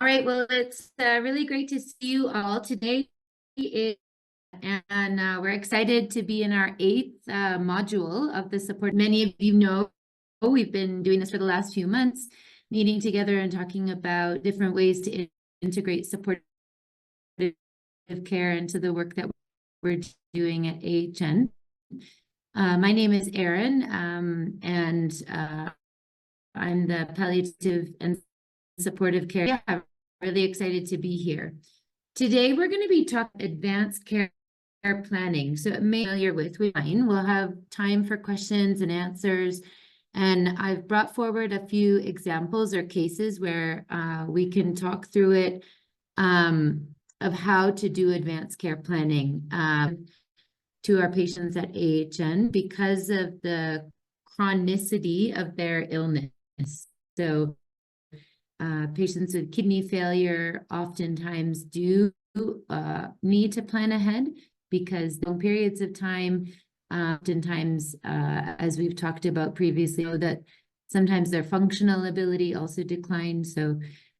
All right, well, it's really great to see you all today. And we're excited to be in our eighth module of the support. Many of you know we've been doing this for the last few months, meeting together and talking about different ways to integrate supportive care into the work that we're doing at AHN. My name is Erin, and I'm the palliative and supportive care. Yeah, I'm really excited to be here. Today, we're going to be talking advanced care planning. So it may be familiar with mine. We'll have time for questions and answers. And I've brought forward a few examples or cases where we can talk through it of how to do advanced care planning to our patients at AHN because of the chronicity of their illness. So patients with kidney failure oftentimes do need to plan ahead because long periods of time, oftentimes, as we've talked about previously, that sometimes their functional ability also declines. So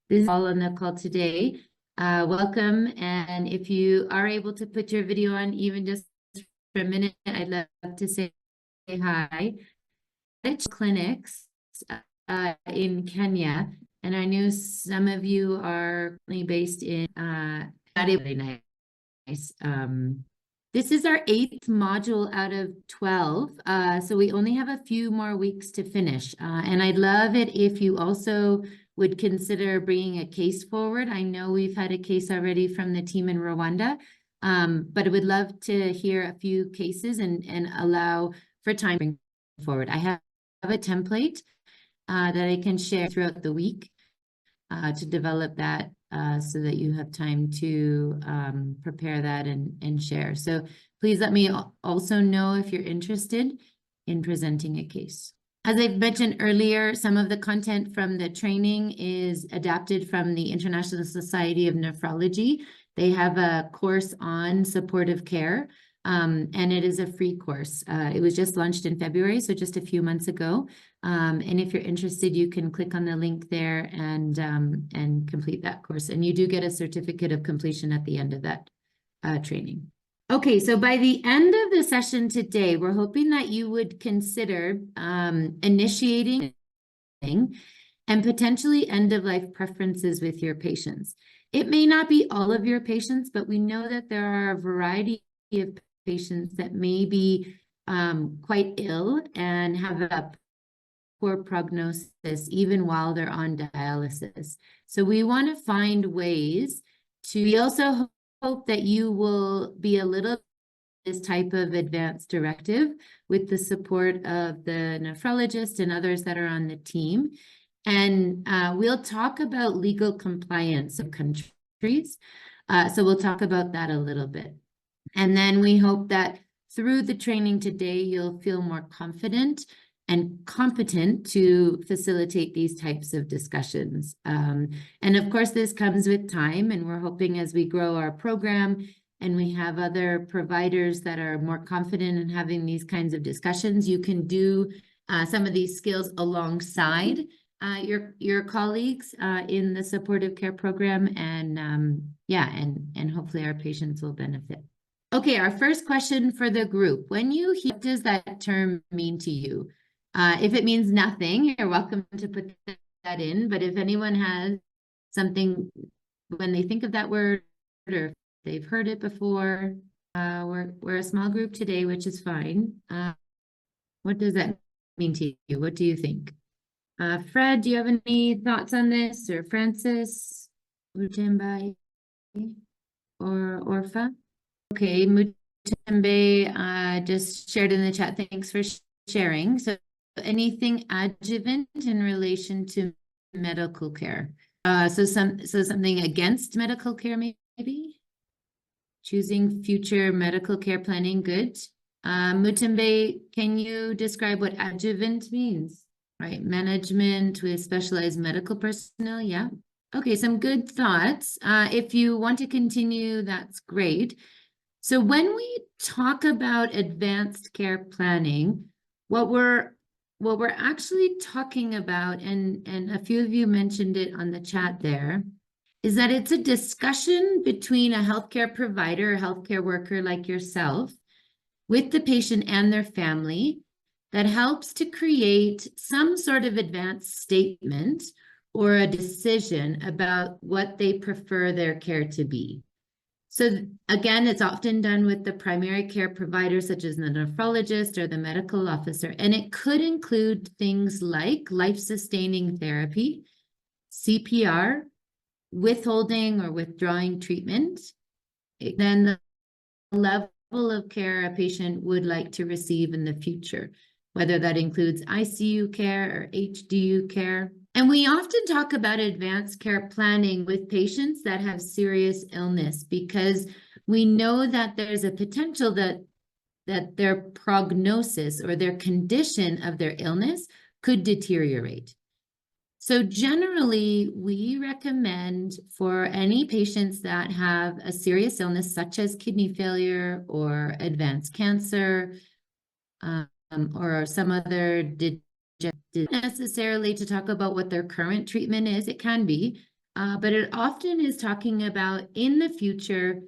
this is all on the call today. Welcome. And if you are able to put your video on even just for a minute, I'd love to say hi. Clinics in Kenya. And I know some of you are based in really nice. This is our 8th module out of 12. So we only have a few more weeks to finish. And I'd love it if you also would consider bringing a case forward. I know we've had a case already from the team in Rwanda, but I would love to hear a few cases and allow for time to bring forward. I have a template that I can share throughout the week to develop that so that you have time to prepare that and share. So please let me also know if you're interested in presenting a case. As I've mentioned earlier, some of the content from the training is adapted from the International Society of Nephrology. They have a course on supportive care. And it is a free course. It was just launched in February, so just a few months ago. And if you're interested, you can click on the link there and complete that course. And you do get a certificate of completion at the end of that training. Okay, so by the end of the session today, we're hoping that you would consider initiating and potentially end-of-life preferences with your patients. It may not be all of your patients, but we know that there are a variety of patients that may be quite ill and have a poor prognosis even while they're on dialysis. So we want to find ways to, we also hope that you will be a little this type of advanced directive with the support of the nephrologist and others that are on the team. And we'll talk about legal compliance of countries. So we'll talk about that a little bit. And then we hope that through the training today, you'll feel more confident and competent to facilitate these types of discussions. And of course, this comes with time, and we're hoping as we grow our program and we have other providers that are more confident in having these kinds of discussions, you can do some of these skills alongside your colleagues in the supportive care program. And yeah, and hopefully our patients will benefit. Okay, our first question for the group. When you hear, what does that term mean to you? If it means nothing, you're welcome to put that in. But if anyone has something when they think of that word or if they've heard it before, we're a small group today, which is fine. What does that mean to you? What do you think? Fred, do you have any thoughts on this? Or Francis, Mutembai, or Orfa? Okay, Mutembe just shared in the chat. Thanks for sharing. So anything adjuvant in relation to medical care? So something against medical care, maybe? Choosing future medical care planning, good. Mutembe, can you describe what adjuvant means? Right, management with specialized medical personnel, yeah. Okay, some good thoughts. If you want to continue, that's great. So when we talk about advanced care planning, what we're actually talking about, and a few of you mentioned it on the chat there, is that it's a discussion between a healthcare provider, a healthcare worker like yourself, with the patient and their family that helps to create some sort of advanced statement or a decision about what they prefer their care to be. So again, it's often done with the primary care provider, such as the nephrologist or the medical officer, and it could include things like life-sustaining therapy, CPR, withholding or withdrawing treatment, then the level of care a patient would like to receive in the future, whether that includes ICU care or HDU care. And we often talk about advanced care planning with patients that have serious illness because we know that there's a potential that their prognosis or their condition of their illness could deteriorate. So generally, we recommend for any patients that have a serious illness, such as kidney failure or advanced cancer, or some other necessarily to talk about what their current treatment is. It can be, but it often is talking about in the future,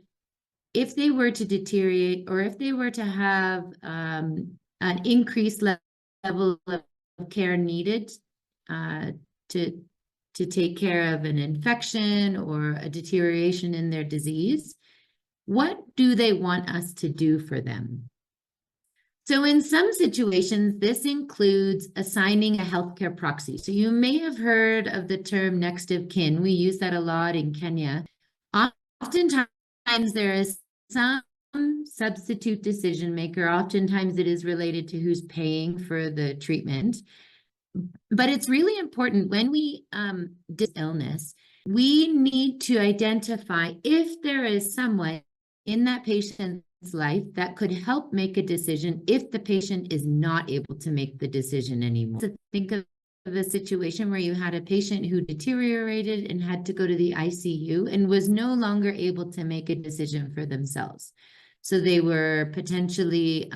if they were to deteriorate or if they were to have an increased level of care needed to take care of an infection or a deterioration in their disease, what do they want us to do for them? So in some situations, this includes assigning a healthcare proxy. So you may have heard of the term next of kin. We use that a lot in Kenya. Oftentimes there is some substitute decision maker. Oftentimes it is related to who's paying for the treatment. But it's really important when we illness, we need to identify if there is someone in that patient's life that could help make a decision if the patient is not able to make the decision anymore. So think of a situation where you had a patient who deteriorated and had to go to the ICU and was no longer able to make a decision for themselves. So they were potentially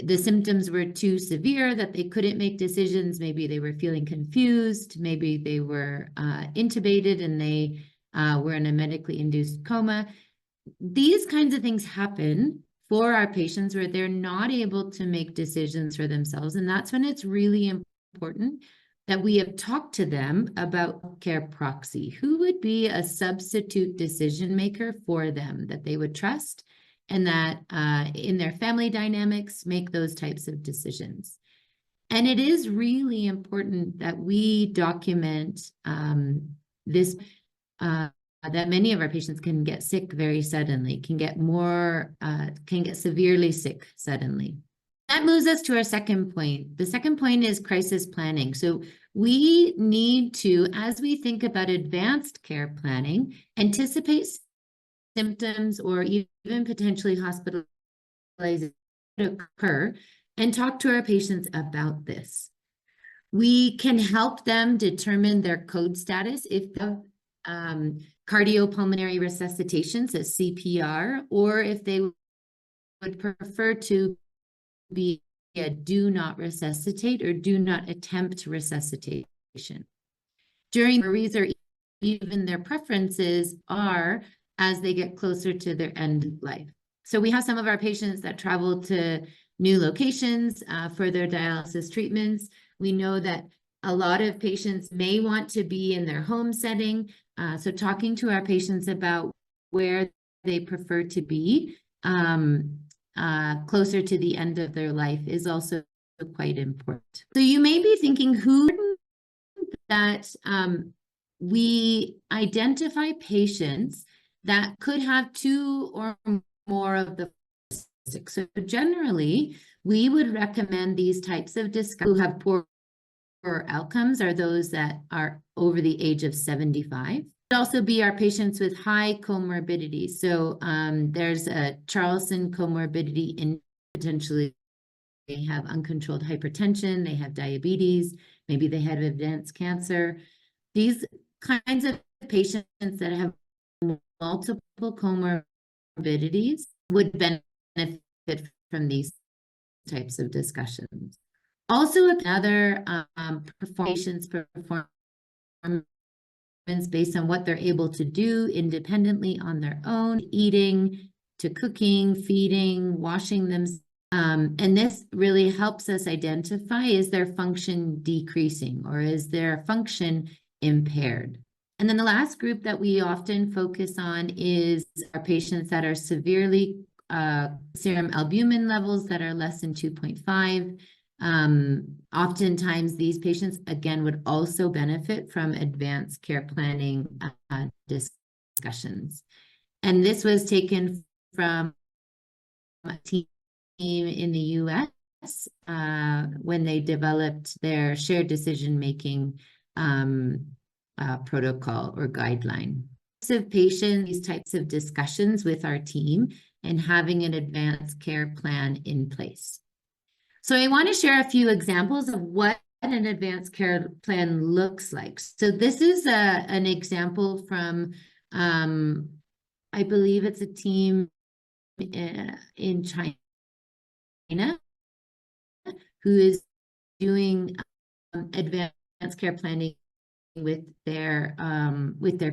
the symptoms were too severe that they couldn't make decisions. Maybe they were feeling confused. Maybe they were intubated and they were in a medically induced coma. These kinds of things happen for our patients where they're not able to make decisions for themselves. And that's when it's really important that we have talked to them about care proxy. Who would be a substitute decision maker for them that they would trust and that in their family dynamics make those types of decisions. And it is really important that we document this, that many of our patients can get sick very suddenly, can get severely sick suddenly. That moves us to our second point. The second point is crisis planning. So we need to, as we think about advanced care planning, anticipate symptoms or even potentially hospitalization occur and talk to our patients about this. We can help them determine their code status if they have cardiopulmonary resuscitation, so CPR, or if they would prefer to be a do not resuscitate or do not attempt resuscitation. During worries or even their preferences are as they get closer to their end of life. So we have some of our patients that travel to new locations for their dialysis treatments. We know that a lot of patients may want to be in their home setting. So talking to our patients about where they prefer to be closer to the end of their life is also quite important. So you may be thinking that we identify patients that could have two or more of the six. So generally, we would recommend these types of discussions who have poor outcomes are those that are over the age of 75. It could also be our patients with high comorbidities. So there's a Charlson comorbidity in potentially they have uncontrolled hypertension, they have diabetes, maybe they have advanced cancer. These kinds of patients that have multiple comorbidities would benefit from these types of discussions. Also, another performance based on what they're able to do independently on their own, eating to cooking, feeding, washing them. And this really helps us identify, is their function decreasing or is their function impaired? And then the last group that we often focus on is our patients that are severely serum albumin levels that are less than 2.5. Oftentimes these patients, again, would also benefit from advanced care planning discussions. And this was taken from a team in the US when they developed their shared decision-making protocol or guideline. Of patients, these types of discussions with our team and having an advanced care plan in place. So I want to share a few examples of what an advanced care plan looks like. So this is an example from, I believe it's a team in China who is doing advanced care planning with their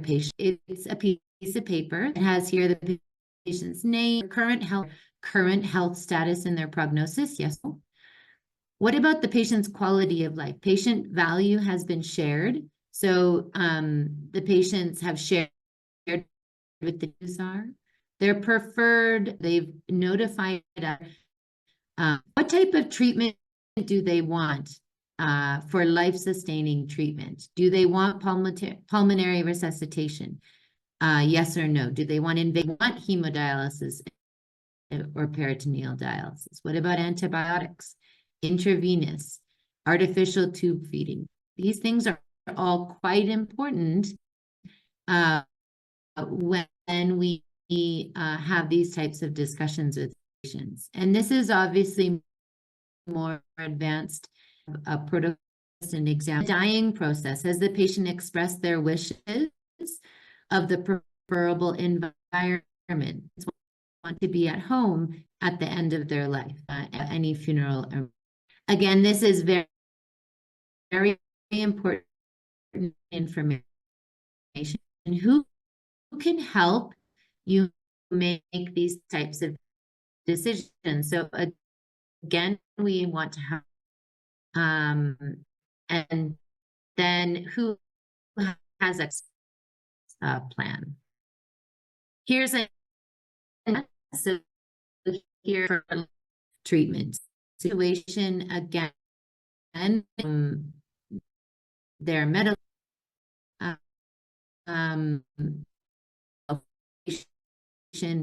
patient. It's a piece of paper. It has here the patient's name, current health status, and their prognosis. Yes. What about the patient's quality of life? Patient value has been shared. So the patients have shared with the user. They're preferred. They've notified what type of treatment do they want for life-sustaining treatment? Do they want pulmonary resuscitation? Yes or no? Do they want hemodialysis or peritoneal dialysis? What about antibiotics? Intravenous, artificial tube feeding. These things are all quite important when we have these types of discussions with patients. And this is obviously more advanced protocol and exam. Dying process, has the patient expressed their wishes of the preferable environment? Want to be at home at the end of their life, at any funeral. Again, this is very, very important information. And who can help you make these types of decisions? So again, we want to have, and then who has a plan? Here's a so here for treatment situation again, their medical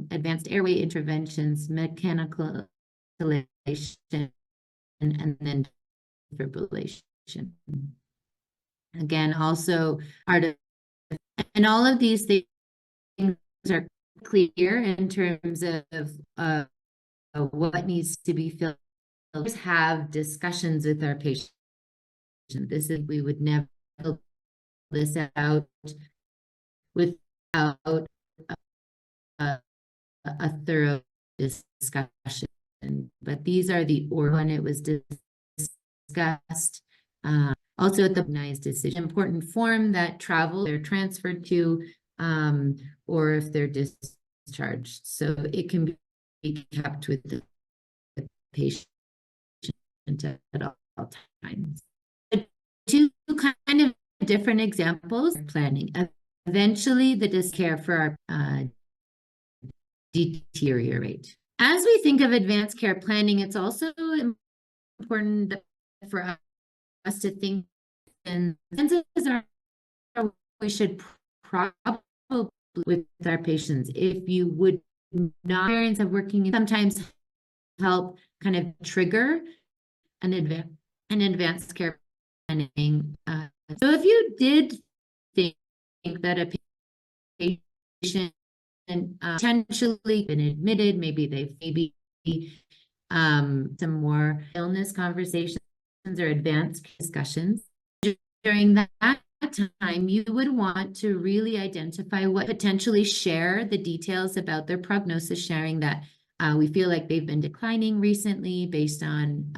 advanced airway interventions, mechanical ventilation, and then defibrillation. Again, also and all of these things are clear in terms of what needs to be filled. Have discussions with our patients. This is, we would never fill this out without a thorough discussion. But these are the order when it was discussed. Also at the recognized decision, important form that they're transferred to, or if they're discharged. So it can be kept with the patient at all times. Two kind of different examples of planning. Eventually, the care for our deteriorate. As we think of advanced care planning, it's also important for us to think, and we should probably with our patients, if you would not experience of working, sometimes help kind of trigger an advanced care planning. So if you did think that a patient potentially been admitted, maybe they've some more illness conversations or advanced discussions, during that time, you would want to really identify what potentially share the details about their prognosis, sharing that we feel like they've been declining recently based on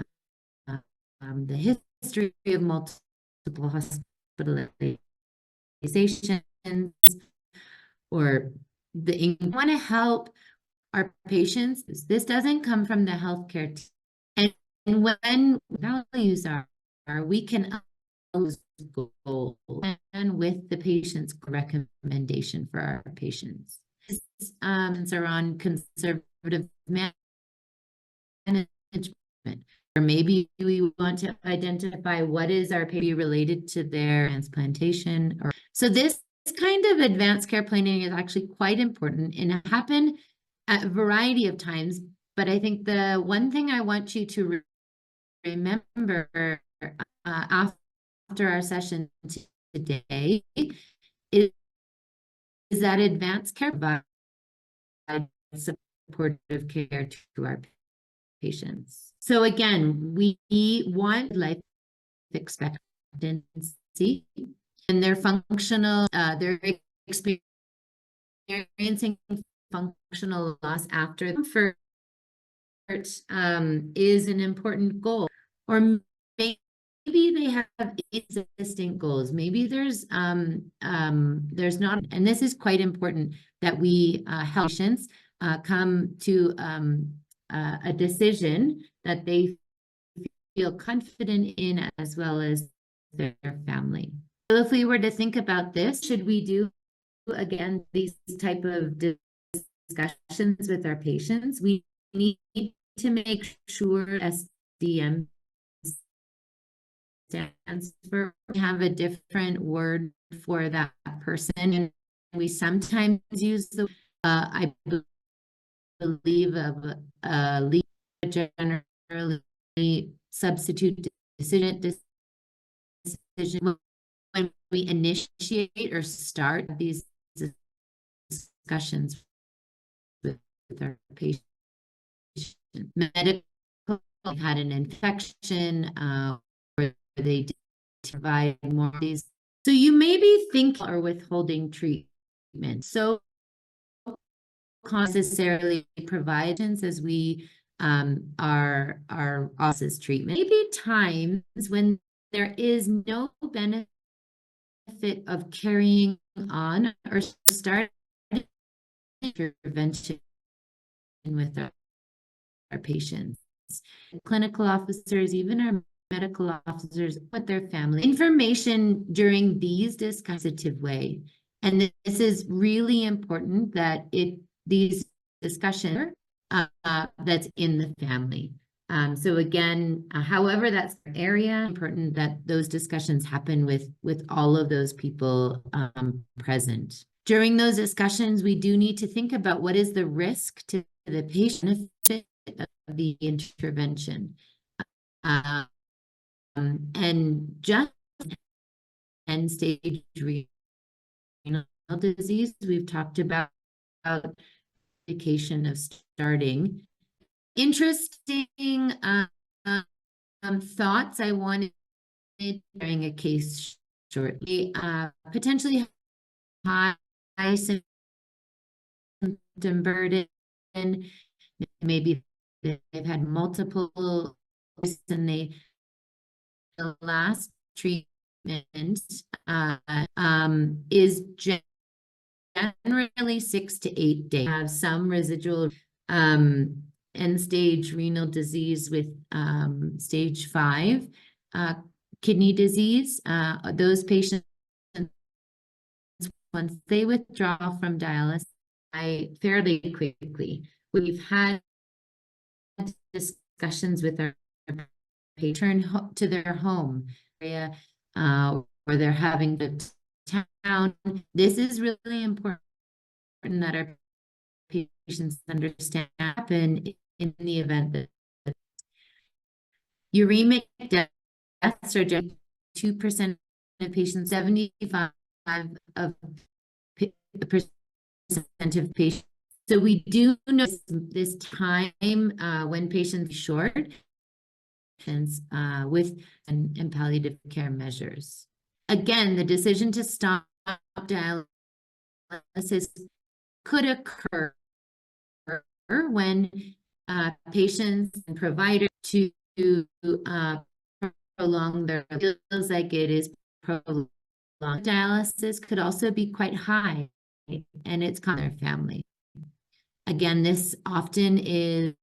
the history of multiple hospitalization, or we want to help our patients. This doesn't come from the healthcare team. And when values are we can those goals and with the patient's recommendation for our patients. Are on conservative management, or maybe we want to identify what is our patient related to their transplantation. Or so this kind of advanced care planning is actually quite important and happen at a variety of times. But I think the one thing I want you to remember after our session today is that advanced care provides supportive care to our patients. So again, we want life expectancy and their functional, they're experiencing functional loss after comfort is an important goal. Or maybe they have existing goals. Maybe there's not, and this is quite important that we help patients come to a decision that they feel confident in, as well as their family. So if we were to think about this, should we do again these type of discussions with our patients? We need to make sure SDM stands for, we have a different word for that person, and we sometimes use the I believe of generally substitute decision when we initiate or start these discussions with our patients. Medical had an infection, where they provide more of these. So you may be thinking or withholding treatment. So necessarily provide as we our office treatment. Maybe times when there is no benefit of carrying on or start intervention with our patients, clinical officers, even our medical officers with their family. Information during these discussive way. And this is really important that these discussions that's in the family. So again, however that's the area, important that those discussions happen with all of those people present. During those discussions, we do need to think about what is the risk to the patient of the intervention. And just end-stage renal disease, we've talked about indication of starting. Interesting thoughts I wanted during a case shortly. Potentially high symptom burden. Maybe they've had multiple and the last treatment is generally 6 to 8 days. Have some residual end-stage renal disease with stage 5 kidney disease. Those patients, once they withdraw from dialysis, fairly quickly. We've had discussions with our patient to their home area, or they're having the town. This is really important that our patients understand happen in the event that uremic deaths are just 2% of patients, 75% of patients. So we do know this time when patients are short with and palliative care measures. Again, the decision to stop dialysis could occur when patients and providers to prolong their feels like it is prolonged long dialysis could also be quite high, and it's common in their family. Again, this often is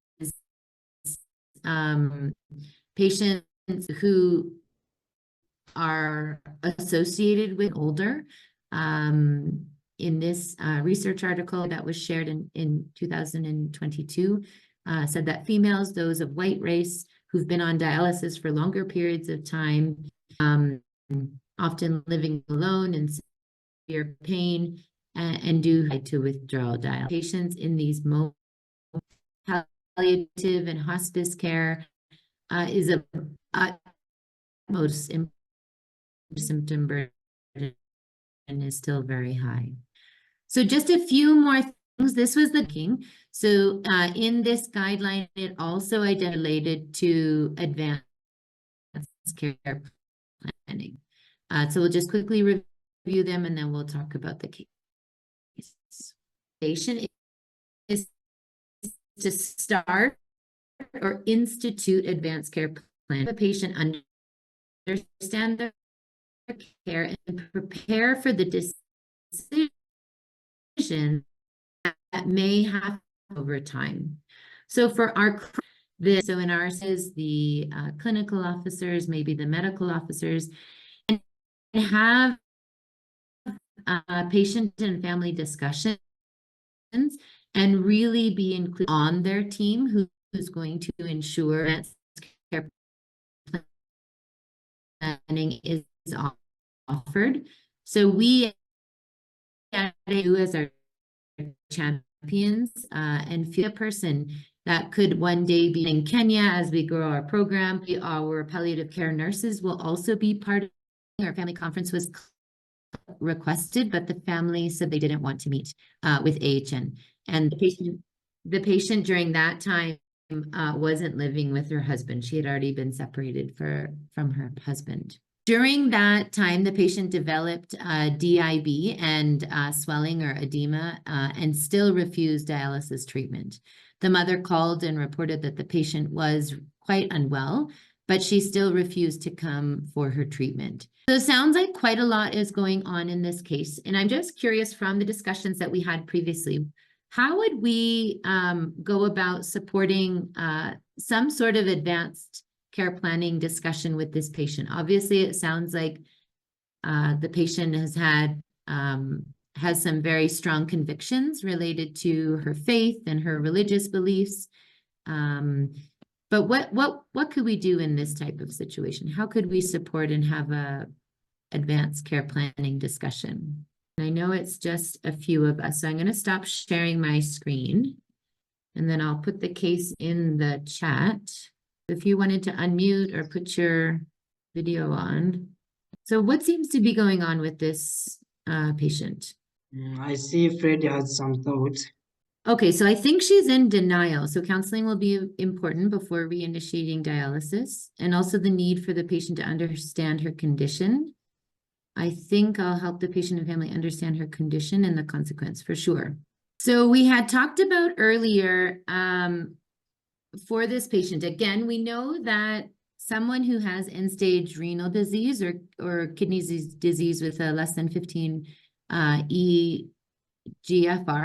patients who are associated with older. In this research article that was shared in 2022, said that females, those of white race, who've been on dialysis for longer periods of time, often living alone in severe pain, and due to withdrawal dialysis. Patients in these palliative and hospice care is a most symptom burden is still very high. So just a few more things. This was the king. So in this guideline, it also identified to advanced care planning. So we'll just quickly review them, and then we'll talk about the case. Patient is to start or institute advanced care plan. The patient understand their care and prepare for the decision that may happen over time. So for our so in ours is the clinical officers, maybe the medical officers, and have patient and family discussions and really be included on their team who's going to ensure that care planning is offered. So we as our champions and feel a person that could one day be in Kenya as we grow our program. Our palliative care nurses will also be part of our family conference was requested, but the family said they didn't want to meet with AHN. And the patient during that time wasn't living with her husband. She had already been separated from her husband. During that time, the patient developed DIB and swelling or edema and still refused dialysis treatment. The mother called and reported that the patient was quite unwell, but she still refused to come for her treatment. So it sounds like quite a lot is going on in this case. And I'm just curious from the discussions that we had previously, how would we go about supporting some sort of advanced care planning discussion with this patient? Obviously, it sounds like the patient has some very strong convictions related to her faith and her religious beliefs. But what could we do in this type of situation? How could we support and have a advanced care planning discussion? I know it's just a few of us, so I'm going to stop sharing my screen, and then I'll put the case in the chat. If you wanted to unmute or put your video on. So what seems to be going on with this patient? I see Freddie has some thoughts. Okay, so I think she's in denial. So counseling will be important before reinitiating dialysis, and also the need for the patient to understand her condition. I think I'll help the patient and family understand her condition and the consequence for sure. So we had talked about earlier for this patient, again, we know that someone who has end-stage renal disease or kidney disease with a less than 15 eGFR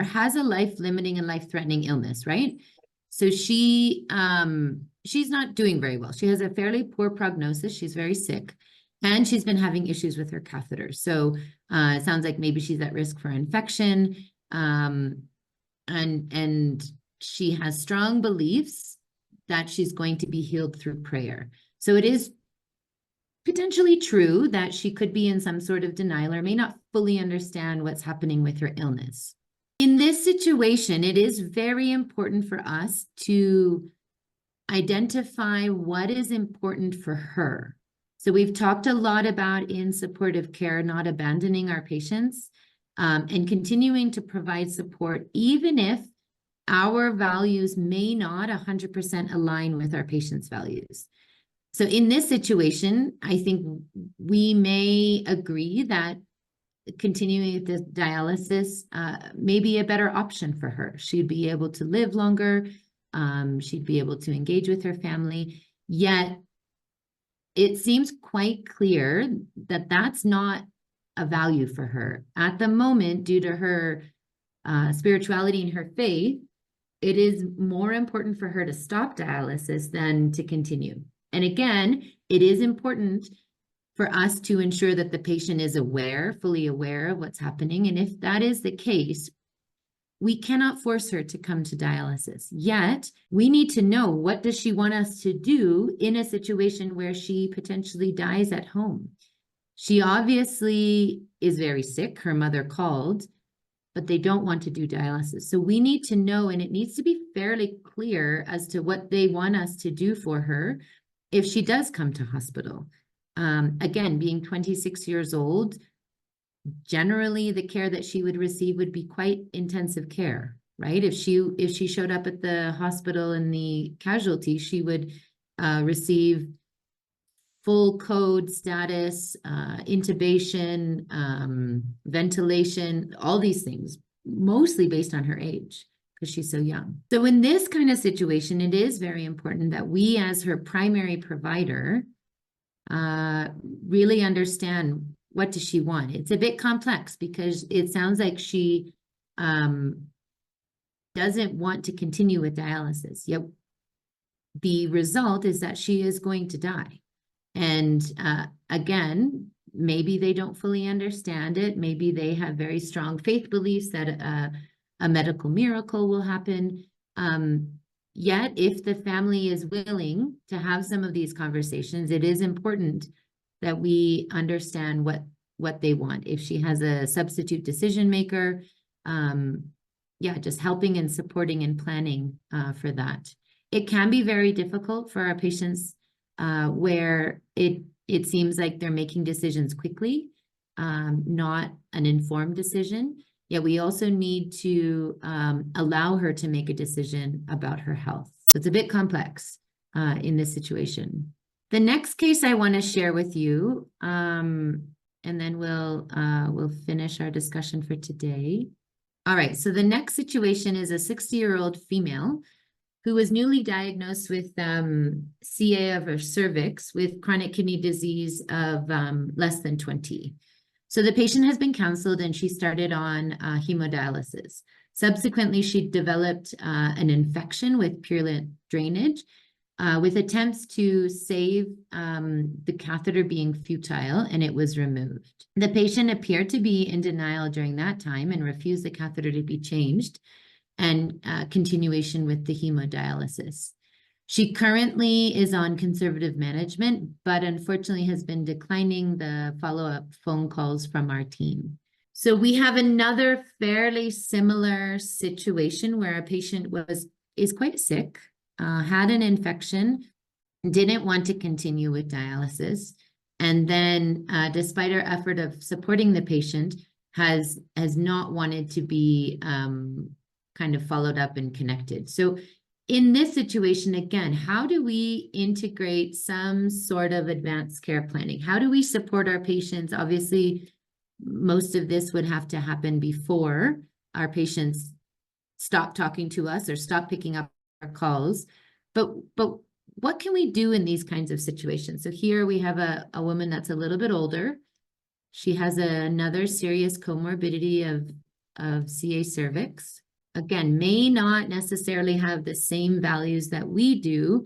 has a life-limiting and life-threatening illness, right? So she's not doing very well. She has a fairly poor prognosis. She's very sick, and she's been having issues with her catheter. So it sounds like maybe she's at risk for infection, and she has strong beliefs that she's going to be healed through prayer. So it is potentially true that she could be in some sort of denial or may not fully understand what's happening with her illness. In this situation, it is very important for us to identify what is important for her. So we've talked a lot about in supportive care, not abandoning our patients and continuing to provide support, even if our values may not 100% align with our patients' values. So in this situation, I think we may agree that continuing with the dialysis may be a better option for her. She'd be able to live longer. She'd be able to engage with her family. Yet it seems quite clear that that's not a value for her. At the moment, due to her spirituality and her faith, it is more important for her to stop dialysis than to continue. And again, it is important for us to ensure that the patient is aware, fully aware of what's happening. And if that is the case, we cannot force her to come to dialysis. Yet, we need to know, what does she want us to do in a situation where she potentially dies at home? She obviously is very sick. Her mother called, but they don't want to do dialysis. So we need to know, and it needs to be fairly clear as to what they want us to do for her if she does come to hospital. Again, being 26 years old, generally the care that she would receive would be quite intensive care, right? If she showed up at the hospital in the casualty, she would receive full code status, intubation, ventilation, all these things, mostly based on her age, because she's so young. So in this kind of situation, it is very important that we, as her primary provider, really understand, what does she want? It's a bit complex because it sounds like she doesn't want to continue with dialysis. Yet the result is that she is going to die. And again, maybe they don't fully understand it. Maybe they have very strong faith beliefs that a medical miracle will happen. Yet, if the family is willing to have some of these conversations, it is important that we understand what they want. If she has a substitute decision maker, yeah, just helping and supporting and planning for that. It can be very difficult for our patients where it seems like they're making decisions quickly, not an informed decision. Yet we also need to allow her to make a decision about her health. So it's a bit complex in this situation. The next case I want to share with you, and then we'll finish our discussion for today. All right, so the next situation is a 60-year-old female who was newly diagnosed with CA of her cervix with chronic kidney disease of less than 20. So the patient has been counseled and she started on hemodialysis. Subsequently, she developed an infection with purulent drainage with attempts to save the catheter being futile, and it was removed. The patient appeared to be in denial during that time and refused the catheter to be changed and continuation with the hemodialysis. She currently is on conservative management, but unfortunately has been declining the follow-up phone calls from our team. So we have another fairly similar situation where a patient is quite sick, had an infection, didn't want to continue with dialysis, and then despite our effort of supporting the patient, has not wanted to be kind of followed up and connected. So in this situation, again, how do we integrate some sort of advanced care planning? How do we support our patients? Obviously, most of this would have to happen before our patients stop talking to us or stop picking up our calls. But what can we do in these kinds of situations? So here we have a woman that's a little bit older. She has another serious comorbidity of CA cervix. Again, may not necessarily have the same values that we do,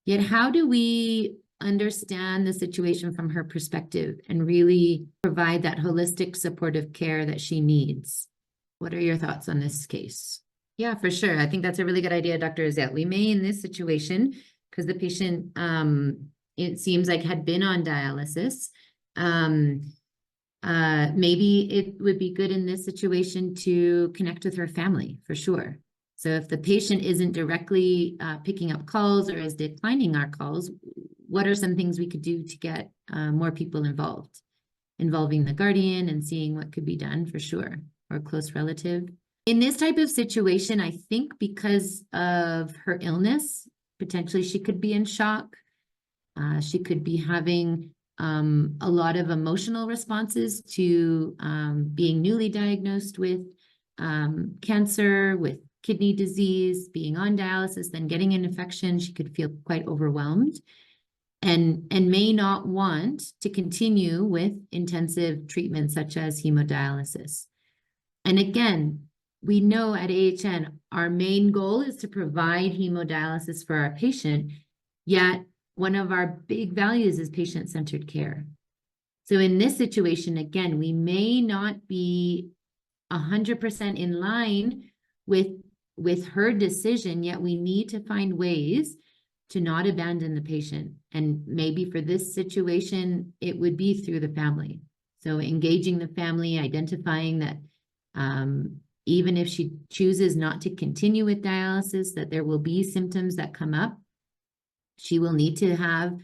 yet how do we understand the situation from her perspective and really provide that holistic supportive care that she needs? What are your thoughts on this case? Yeah, for sure. I think that's a really good idea, Dr. Azet. We may, in this situation, because the patient, it seems like had been on dialysis, maybe it would be good in this situation to connect with her family, for sure. So if the patient isn't directly picking up calls or is declining our calls, what are some things we could do to get more people involved? Involving the guardian and seeing what could be done, for sure, or a close relative. In this type of situation, I think because of her illness, potentially she could be in shock. She could be having a lot of emotional responses to being newly diagnosed with cancer, with kidney disease, being on dialysis, then getting an infection. She could feel quite overwhelmed. and may not want to continue with intensive treatment such as hemodialysis. And again, we know at AHN, our main goal is to provide hemodialysis for our patient, yet one of our big values is patient-centered care. So in this situation, again, we may not be 100% in line with her decision, yet we need to find ways to not abandon the patient. And maybe for this situation, it would be through the family. So engaging the family, identifying that even if she chooses not to continue with dialysis, that there will be symptoms that come up. She will need to have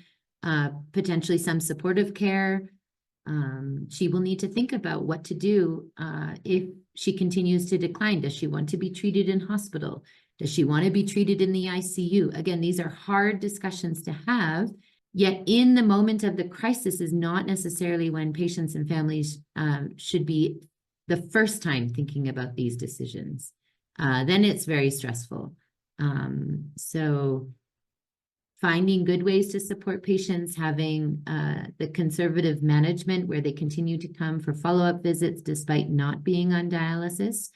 potentially some supportive care. She will need to think about what to do if she continues to decline. Does she want to be treated in hospital? Does she want to be treated in the ICU? Again, these are hard discussions to have, yet in the moment of the crisis is not necessarily when patients and families should be the first time thinking about these decisions. Then it's very stressful. So finding good ways to support patients, having the conservative management where they continue to come for follow-up visits despite not being on dialysis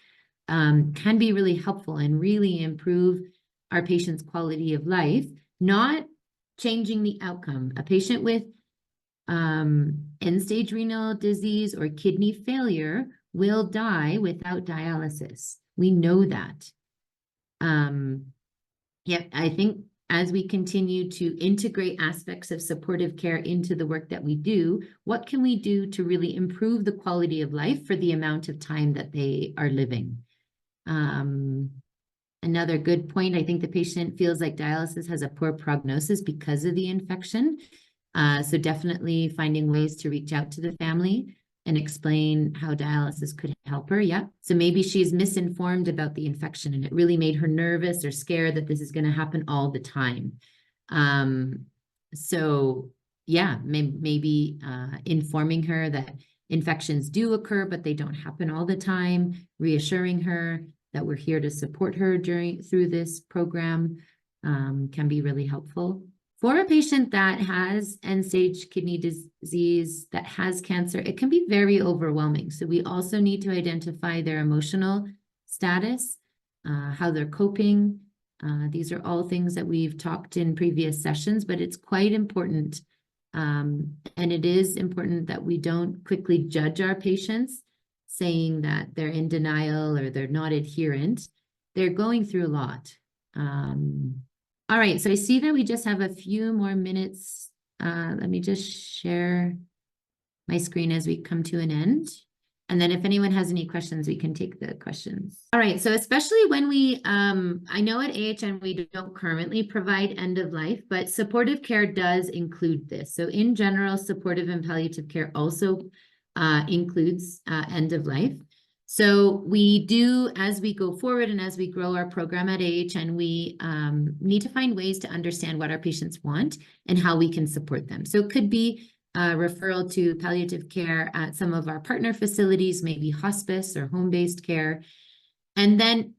can be really helpful and really improve our patients' quality of life, not changing the outcome. A patient with end-stage renal disease or kidney failure will die without dialysis. We know that. Yet I think as we continue to integrate aspects of supportive care into the work that we do, what can we do to really improve the quality of life for the amount of time that they are living? Another good point, I think the patient feels like dialysis has a poor prognosis because of the infection. So definitely finding ways to reach out to the family and explain how dialysis could help her. Yeah. So maybe she's misinformed about the infection and it really made her nervous or scared that this is going to happen all the time. So yeah, maybe informing her that infections do occur, but they don't happen all the time, reassuring her that we're here to support her through this program can be really helpful. For a patient that has end-stage kidney disease, that has cancer, it can be very overwhelming. So we also need to identify their emotional status, how they're coping. These are all things that we've talked in previous sessions, but it's quite important. And it is important that we don't quickly judge our patients, saying that they're in denial or they're not adherent. They're going through a lot. All right, so I see that we just have a few more minutes. Let me just share my screen as we come to an end. And then if anyone has any questions, we can take the questions. All right, so especially when we, I know at AHN we don't currently provide end of life, but supportive care does include this. So in general, supportive and palliative care also includes end of life. So we do, as we go forward and as we grow our program at AHN, we need to find ways to understand what our patients want and how we can support them. So it could be referral to palliative care at some of our partner facilities, maybe hospice or home-based care. And then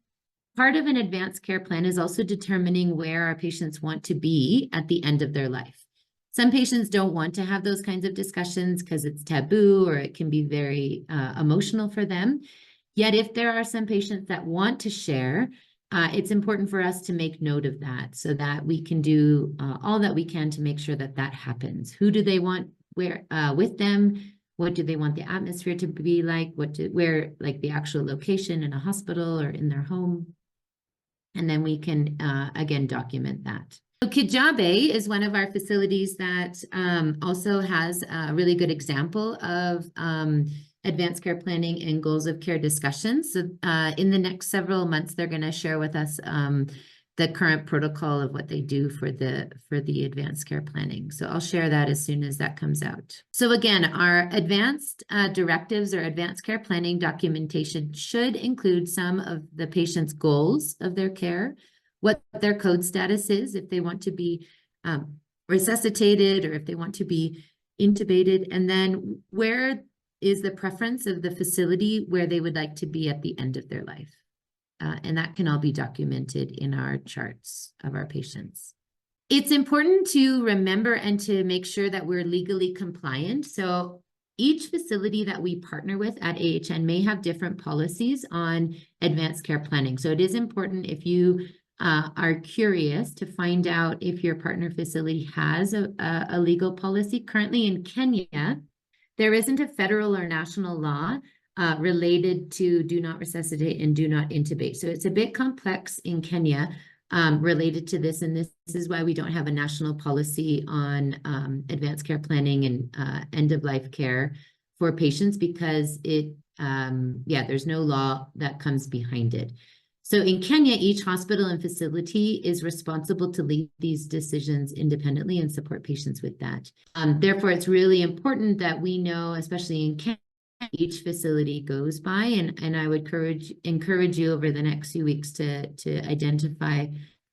part of an advanced care plan is also determining where our patients want to be at the end of their life. Some patients don't want to have those kinds of discussions because it's taboo or it can be very emotional for them. Yet if there are some patients that want to share, it's important for us to make note of that so that we can do all that we can to make sure that that happens. Who do they want with them? What do they want the atmosphere to be like? Where, like the actual location in a hospital or in their home? And then we can, again, document that. So Kijabe is one of our facilities that also has a really good example of advanced care planning and goals of care discussions. So in the next several months, they're going to share with us the current protocol of what they do for the advanced care planning. So I'll share that as soon as that comes out. So again, our advanced directives or advanced care planning documentation should include some of the patient's goals of their care, what their code status is, if they want to be resuscitated or if they want to be intubated, and then where is the preference of the facility where they would like to be at the end of their life. And that can all be documented in our charts of our patients. It's important to remember and to make sure that we're legally compliant. So each facility that we partner with at AHN may have different policies on advanced care planning. So it is important, if you are curious, to find out if your partner facility has a legal policy. Currently in Kenya, there isn't a federal or national law related to do not resuscitate and do not intubate. So it's a bit complex in Kenya related to this. And this is why we don't have a national policy on advanced care planning and end-of-life care for patients, because there's no law that comes behind it. So in Kenya, each hospital and facility is responsible to lead these decisions independently and support patients with that. Therefore, it's really important that we know, especially in Kenya, each facility goes by, and I would encourage you over the next few weeks to identify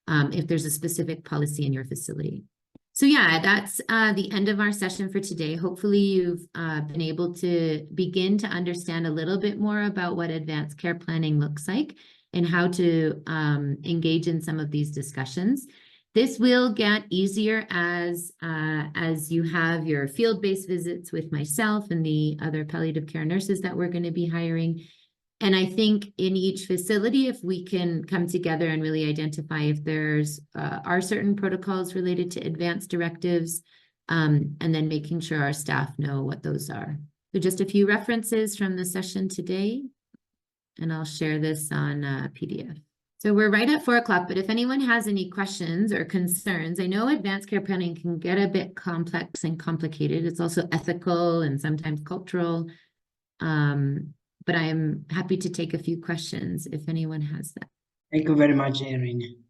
if there's a specific policy in your facility. So yeah, that's the end of our session for today. Hopefully you've been able to begin to understand a little bit more about what advanced care planning looks like and how to engage in some of these discussions. This will get easier as you have your field-based visits with myself and the other palliative care nurses that we're going to be hiring. And I think in each facility, if we can come together and really identify if there's are certain protocols related to advanced directives, and then making sure our staff know what those are. So just a few references from the session today, and I'll share this on PDF. So we're right at 4 o'clock, but if anyone has any questions or concerns, I know advanced care planning can get a bit complex and complicated. It's also ethical and sometimes cultural. But I am happy to take a few questions if anyone has that. Thank you very much, Erin.